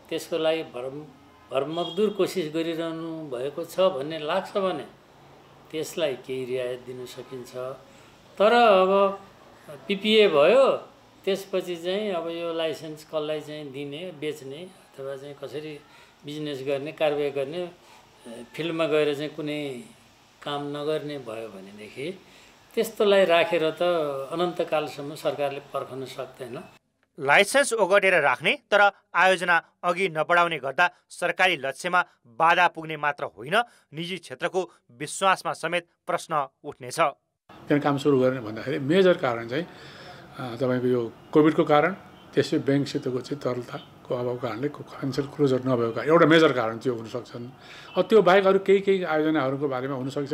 Speaker 9: त्यसको लागि भरमग्दुर कोसिस गरिरहनु भएको छ भन्ने लाग्छ भने त्यसलाई केही रियायत दिन सकिन्छ। तर अब पिपिए भयो, त्यसपछि चाहिँ अब यो लाइसेन्स कसलाई चाहिँ दिने, बेच्ने अथवा चाहिँ कसरी बिजनेस गर्ने, कारबाही गर्ने, फिल्डमा गएर चाहिँ कुनै काम नगर्ने भयो भनेदेखि त्यस्तोलाई राखेर त अनन्तकालसम्म सरकारले पर्खन सक्दैन।
Speaker 7: लाइसेन्स ओगटेर राख्ने तर आयोजना अघि नबढाउने गर्दा सरकारी लक्ष्यमा बाधा पुग्ने मात्र होइन, निजी क्षेत्रको विश्वासमा समेत प्रश्न उठ्नेछ।
Speaker 10: त्यहाँ काम सुरु गर्ने भन्दाखेरि मेजर कारण चाहिँ तपाईँको यो कोभिडको कारण, त्यसै ब्याङ्कसितको चाहिँ तरलताको अभावको कारणले फाइनेन्सियल क्लोजर नभएको कारण एउटा मेजर कारण त्यो हुनसक्छन्। त्यो बाहेक अरू केही आयोजनाहरूको बारेमा हुनसक्छ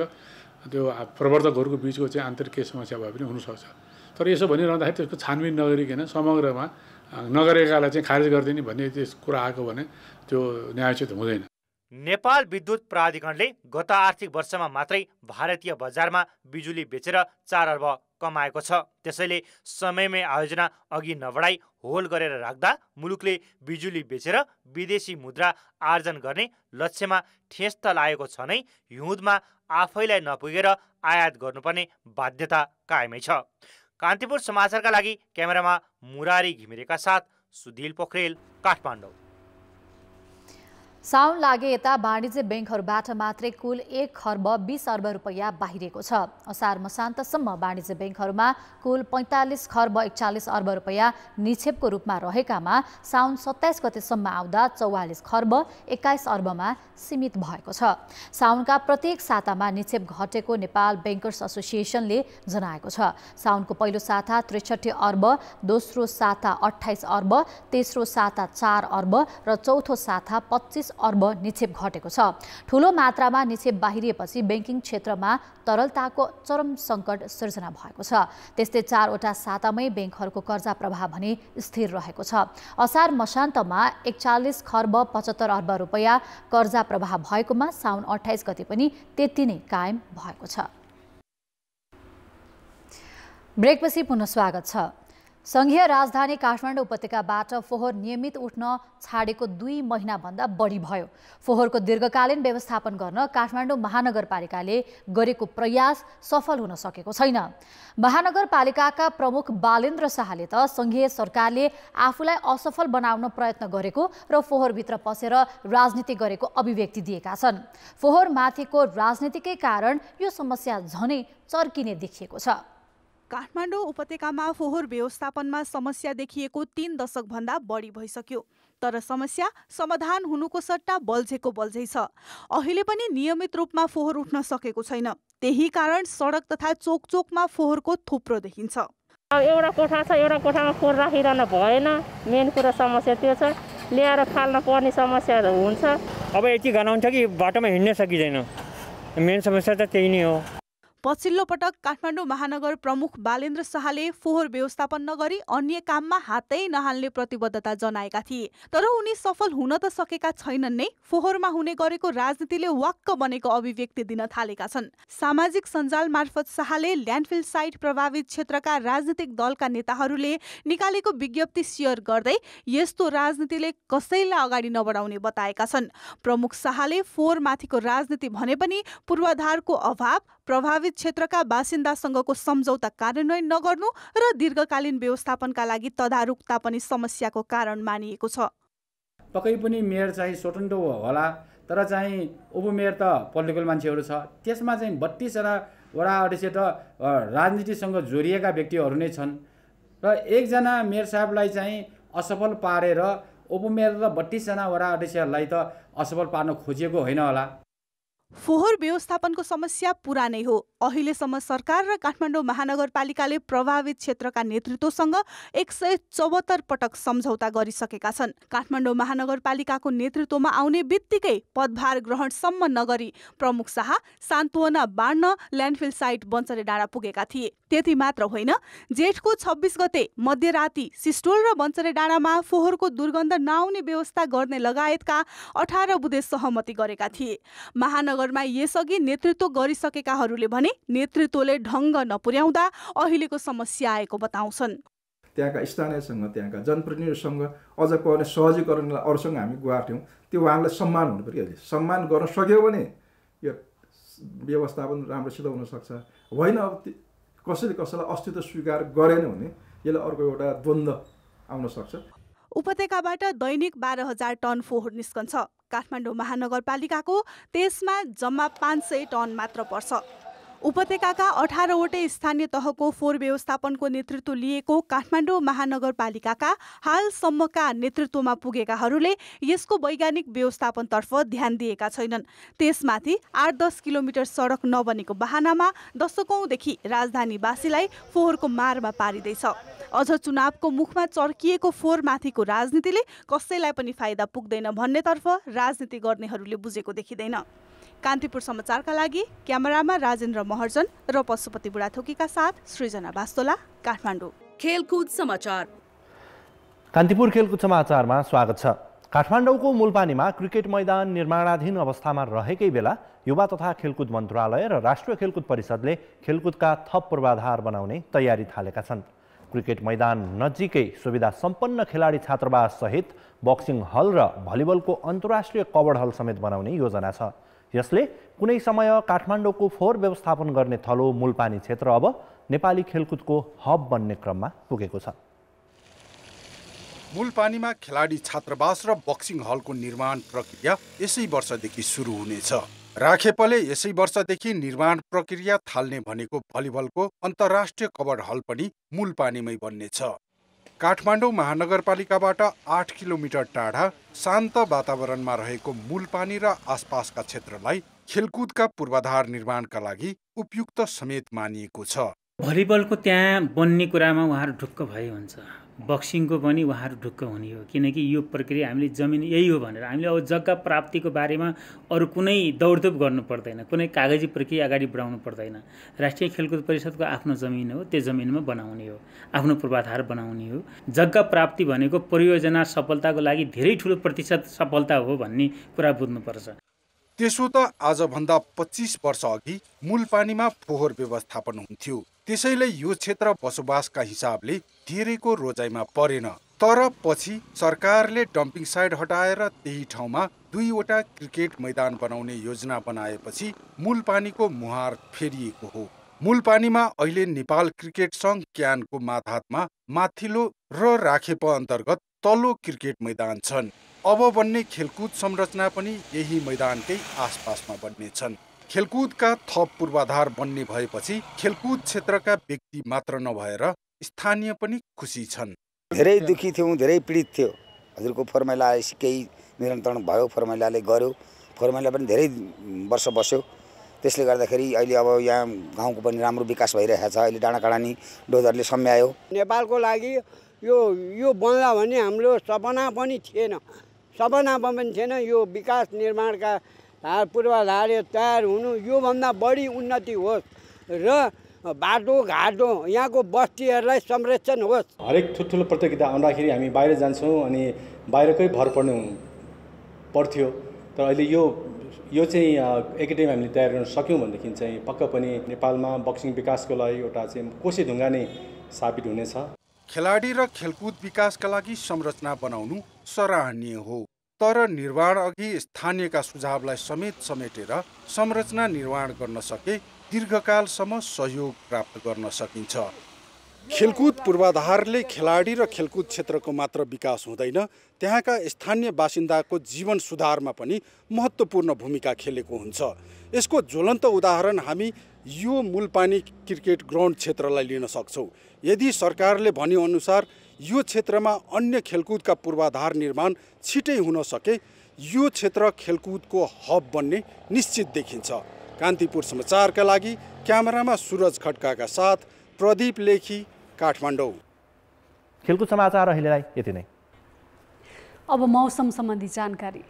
Speaker 10: त्यो प्रवर्तकहरूको बिचको चाहिँ आन्तरिक केही समस्या भए पनि हुनसक्छ। तर यसो भनिरहँदाखेरि त्यसको छानबिन नगरिकन समग्रमा नगरेकालाई चाहिँ खारेज गरिदिने भन्ने त्यस कुरा आएको भने त्यो न्यायोचित हुँदैन।
Speaker 7: नेपाल विद्युत प्राधिकरणले गत आर्थिक वर्षमा मात्रै भारतीय बजारमा बिजुली बेचेर 4 अर्ब कमाएको छ। त्यसैले समयमै आयोजना अघि नबढाई होल गरेर राख्दा मुलुकले बिजुली बेचेर विदेशी मुद्रा आर्जन गर्ने लक्ष्यमा ठेस त लागेको छ नै, हिउँदमा आफैलाई नपुगेर आयात गर्नुपर्ने बाध्यता कायमै छ। कान्तिपुर समाचारका लागि क्यामेरामा मुरारी घिमिरेका साथ सुधिल पोखरेल, काठमाडौँ।
Speaker 2: साउन लागे यता वाणिज्य ब्याङ्कहरूबाट मात्रै कुल 1 खर्ब 20 अर्ब रुपैयाँ बाहिरिएको छ। असार मसान्तसम्म वाणिज्य ब्याङ्कहरूमा कुल 45 खर्ब 41 अर्ब रुपैयाँ निक्षेपको रूपमा रहेकामा साउन 27 गतेसम्म आउँदा 44 खर्ब 21 अर्बमा सीमित भएको छ। साउनका प्रत्येक सातामा निक्षेप घटेको नेपाल ब्याङ्कर्स एसोसिएसनले जनाएको छ। साउनको पहिलो साता 63 अर्ब, दोस्रो साता 28 अर्ब, तेस्रो साता 4 अर्ब र चौथो साता 25 अर्ब निक्षेप घटेको छ। ठूलो मात्रामा निक्षेप बाहिरिएपछि ब्याङ्किङ क्षेत्रमा तरलताको चरम सङ्कट सिर्जना भएको छ। त्यस्तै 4 वटा सातामै ब्याङ्कहरूको कर्जा प्रवाह भने स्थिर रहेको छ। असार मसान्तमा 41 खर्ब 75 अर्ब रुपैयाँ कर्जा प्रवाह भएकोमा साउन 28 गते पनि त्यति नै कायम भएको छ। ब्रेकपछि पुनः स्वागत छ। संघीय राजधानी काठमाडौँ उपत्यकाबाट फोहोर नियमित उठ्न छाडेको 2 महिनाभन्दा बढी भयो। फोहोरको दीर्घकालीन व्यवस्थापन गर्न काठमाडौँ महानगरपालिकाले गरेको प्रयास सफल हुन सकेको छैन। महानगरपालिकाका प्रमुख बालेन्द्र शाहले त संघीय सरकारले आफूलाई असफल बनाउन प्रयत्न गरेको र फोहोरभित्र पसेर राजनीति गरेको अभिव्यक्ति दिएका छन्। फोहोरमाथिको राजनीतिकै कारण यो समस्या झनै चर्किने देखिएको छ।
Speaker 11: काठमाडौँ उपत्यकामा फोहोर व्यवस्थापनमा समस्या देखिएको 3 दशकभन्दा बढी भइसक्यो, तर समस्या समाधान हुनुको सट्टा बल्झै छ। अहिले पनि नियमित रूपमा फोहोर उठ्न सकेको छैन। त्यही कारण सडक तथा चोकमा फोहोरको थुप्रो देखिन्छ।
Speaker 12: एउटा कोठा छ, एउटा कोठामा फोहोर राखिरहन भएन। मेन कुरा समस्या त्यो छ, ल्याएर फाल्न पर्ने समस्याहरू हुन्छ।
Speaker 14: अब यति घना हुन्छ कि बाटोमा हिँड्न सकिँदैन। मेन समस्या त त्यही नै हो।
Speaker 11: पछिल्लो पटक काठमाडौँ महानगर प्रमुख बालेन्द्र शाहले फोहोर व्यवस्थापन नगरी अन्य काममा हातै नहाल्ने प्रतिबद्धता जनाएका थिए, तर उनी सफल हुन त सकेका छैनन् नै, फोहोरमा हुने गरेको राजनीतिले वाक्क बनेको अभिव्यक्ति दिन थालेका छन्। सामाजिक सञ्जाल मार्फत शाहले ल्यान्डफिल साइट प्रभावित क्षेत्रका राजनीतिक दलका नेताहरूले निकालेको विज्ञप्ति सेयर गर्दै यस्तो राजनीतिले कसैलाई अगाडि नबढाउने बताएका छन्। प्रमुख शाहले फोहोरमाथिको राजनीति भने पनि पूर्वाधारको अभाव, प्रभावित क्षेत्रका बासिन्दासँगको सम्झौता कार्यान्वयन नगर्नु र दीर्घकालीन व्यवस्थापनका लागि तदारुकता पनि समस्याको कारण मानिएको छ।
Speaker 15: पक्कै पनि मेयर चाहिँ स्वतन्त्र होला, तर चाहिँ उपमेयर त पोलिटिकल मान्छेहरू छ, त्यसमा चाहिँ 32 जना वडा अध्यक्ष त राजनीतिसँग जोडिएका व्यक्तिहरू नै छन् र एकजना मेयर साहबलाई चाहिँ असफल पारेर उपमेयर र 32 जना वडा अध्यक्षहरूलाई त असफल पार्न खोजिएको होइन होला।
Speaker 11: फोहोर व्यवस्थापनको समस्या पुरानै हो। अहिलेसम्म सरकार र काठमाडौँ महानगरपालिकाले प्रभावित क्षेत्रका नेतृत्वसँग 174 पटक सम्झौता गरिसकेका छन्। काठमाडौँ महानगरपालिकाको नेतृत्वमा आउने बित्तिकै पदभार ग्रहणसम्म नगरी प्रमुख शाह सान्त्वना बाँड्न ल्यान्डफिल साइट बन्चरे डाँडा पुगेका थिए। त्यति मात्र होइन, जेठको 26 गते मध्यराती सिस्टोल र बन्चरे डाँडामा फोहोरको दुर्गन्ध नआउने व्यवस्था गर्ने लगायतका 18 बुँदे सहमति गरेका थिए। महानगरमा यसअघि नेतृत्व गरिसकेकाहरूले भने नेतृत्वले ढङ्ग नपुर्याउँदा अहिलेको समस्या आएको बताउँछन्।
Speaker 16: त्यहाँका स्थानीयसँग, त्यहाँका जनप्रतिनिधिहरूसँग अझ पर्ने सहजीकरणलाई अरूसँग हामी गुहार थियौँ, त्यो उहाँहरूलाई सम्मान हुनु पर्यो। अहिले सम्मान गर्न सक्यो भने यो व्यवस्थापन राम्रोसित हुनसक्छ। होइन अब कसैले कसैलाई अस्तित्व स्वीकार गरेन भने यसले अर्को एउटा द्वन्द्व आउन सक्छ।
Speaker 11: उपत्यकाबाट दैनिक 12,000 टन फोहोर निस्कन्छ। काठमाडौँ महानगरपालिकाको त्यसमा जम्मा 500 टन मात्र पर्छ। उपत्यकाका 18वटै स्थानीय तहको फोहोर व्यवस्थापनको नेतृत्व लिएको काठमाडौँ महानगरपालिकाका हालसम्मका नेतृत्वमा पुगेकाहरूले यसको वैज्ञानिक व्यवस्थापनतर्फ ध्यान दिएका छैनन्। त्यसमाथि 8-10 किलोमिटर सडक नबनेको बहानामा दशकौंदेखि राजधानीवासीलाई फोहोरको मारमा पारिँदैछ। अझ चुनावको मुखमा चर्किएको फोहोरमाथिको राजनीतिले कसैलाई पनि फाइदा पुग्दैन भन्नेतर्फ राजनीति गर्नेहरूले बुझेको देखिँदैन। कान्तिपुर समाचारका लागि क्यामेरामा राजेन्द्र महर्जन र पशुपति बुढाथोकीका साथ सृजना बास्तोला, काठमाडौँ।
Speaker 22: खेलकुद समाचार।
Speaker 17: कान्तिपुर खेलकुद समाचारमा स्वागत छ। काठमाडौँको मूलपानीमा क्रिकेट मैदान निर्माणाधीन अवस्थामा रहेकै बेला युवा तथा खेलकुद मन्त्रालय र राष्ट्रिय खेलकुद परिषदले खेलकुदका थप पूर्वाधार बनाउने तयारी थालेका छन्। क्रिकेट मैदान नजिकै सुविधा सम्पन्न खेलाडी छात्रावास सहित बक्सिङ हल र भलिबलको अन्तर्राष्ट्रिय कवर्ड हल समेत बनाउने योजना छ। यसले कुनै समय काठमाडौँको फोहोर व्यवस्थापन गर्ने थलो मूलपानी क्षेत्र अब नेपाली खेलकुदको हब बन्ने क्रममा पुगेको छ।
Speaker 18: मूलपानीमा खेलाडी छात्रावास र बक्सिङ हलको निर्माण प्रक्रिया यसै वर्षदेखि सुरु हुनेछ। राखेपले यसै वर्षदेखि निर्माण प्रक्रिया थाल्ने भनेको भलिबलको अन्तर्राष्ट्रिय कवर्ड हल पनि मूलपानीमै बन्नेछ। काठमाडौँ महानगरपालिकाबाट 8 किलोमिटर टाढा शान्त वातावरणमा रहेको मूलपानी र आसपासका क्षेत्रलाई खेलकुदका पूर्वाधार निर्माणका लागि उपयुक्त समेत मानिएको छ।
Speaker 19: भलिबलको त्यहाँ बन्ने कुरामा उहाँहरू ढुक्क भए हुन्छ, बक्सिङको पनि उहाँहरू ढुक्क हुने हो, किनकि यो प्रक्रिया हामीले जमिन यही हो भनेर हामीले अब जग्गा प्राप्तिको बारेमा अरू कुनै दौडधुप गर्नु पर्दैन, कुनै कागजी प्रक्रिया अगाडि बढाउनु पर्दैन। राष्ट्रिय खेलकुद परिषदको आफ्नो जमिन हो, त्यो जमिनमा बनाउने हो, आफ्नो पूर्वाधार बनाउने हो। जग्गा प्राप्ति भनेको परियोजना सफलताको लागि धेरै ठुलो प्रतिशत सफलता हो भन्ने कुरा बुझ्नुपर्छ।
Speaker 18: त्यसो त आजभन्दा 25 वर्ष अघि मूलपानीमा फोहोर व्यवस्थापन हुन्थ्यो, त्यसैले यो क्षेत्र बसोबासका हिसाबले धेरैको रोजाइमा परेन। तर पछि सरकारले डम्पिङ साइट हटाएर त्यही ठाउँमा 2वटा क्रिकेट मैदान बनाउने योजना बनाएपछि मूलपानीको मुहार फेरिएको हो। मूलपानीमा अहिले नेपाल क्रिकेट सङ्घ क्यानको मातहतमा माथिल्लो र राखेप अन्तर्गत तल्लो क्रिकेट मैदान छन्। अब बन्ने खेलकुद संरचना पनि यही मैदानकै आसपासमा बन्नेछन्। खेलकुदका थप पूर्वाधार बन्ने भएपछि खेलकुद क्षेत्रका व्यक्ति मात्र नभएर स्थानीय पनि खुसी छन्।
Speaker 20: धेरै दुखी थियौँ, धेरै पीडित थियो। हजुरको फर्मुला केही निरन्तरण भयो, फर्मुलाले गर्यो, फर्मुला पनि धेरै वर्ष बस्यो। त्यसले गर्दाखेरि अहिले अब यहाँ गाउँको पनि राम्रो विकास भइरहेको छ। अहिले डाँडाकाँडा नि डोजरले सम्यायो।
Speaker 21: नेपालको लागि यो बन्ला भन्ने हाम्रो सपना पनि थिएन, सपनामा पनि थिएन। यो विकास निर्माणका पूर्वाधार तयार हुनु, योभन्दा बढी उन्नति होस् र बाटोघाटो यहाँको बस्तीहरूलाई संरक्षण होस्।
Speaker 23: हरेक ठुल्ठुलो प्रतियोगिता आउँदाखेरि हामी बाहिर जान्छौँ अनि बाहिरकै भर पर्नु पर्थ्यो। तर अहिले यो चाहिँ एकाडेमी हामीले तयार गर्न सक्यौँ भनेदेखि चाहिँ पक्का पनि नेपालमा बक्सिङ विकासको लागि एउटा चाहिँ कोसी ढुङ्गा नै साबित हुनेछ।
Speaker 18: खेलाडी र खेलकुद विकासका लागि संरचना बनाउनु सराहनीय हो, तर निर्माण अघि स्थानीयका सुझावलाई समेटेर संरचना निर्माण गर्न सके दीर्घकालसम्म सहयोग प्राप्त गर्न सकिन्छ। खेलकुद पूर्वाधारले खेलाडी र खेलकुद क्षेत्रको मात्र विकास हुँदैन, त्यहाँका स्थानीय बासिन्दाको जीवन सुधारमा पनि महत्त्वपूर्ण भूमिका खेलेको हुन्छ। यसको ज्वलन्त उदाहरण हामी यो मूलपानी क्रिकेट ग्राउन्ड क्षेत्रलाई लिन सक्छौँ। यदि सरकारले भनेअनुसार यो क्षेत्रमा अन्य खेलकुदका पूर्वाधार निर्माण छिटै हुन सके यो क्षेत्र खेलकुदको हब बन्ने निश्चित देखिन्छ। कान्तिपुर समाचारका लागि क्यामेरामा सुरज खड्काका साथ प्रदीप लेखी, काठमाडौँ।
Speaker 17: खेलकुद समाचार अहिलेलाई यति नै।
Speaker 1: अब मौसम सम्बन्धी जानकारी।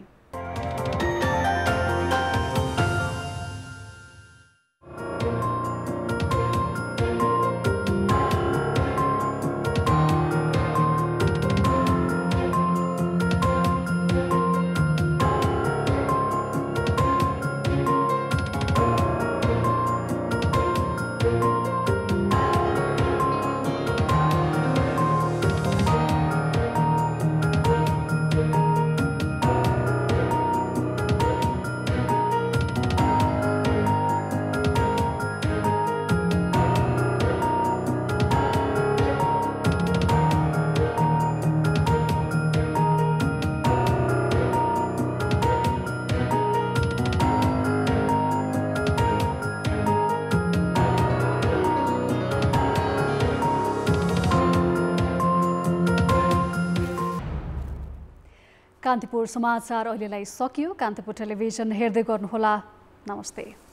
Speaker 1: कान्तिपुर समाचार अहिलेलाई सकियो। कान्तिपुर टेलिभिजन हेर्दै गर्नुहोला। नमस्ते।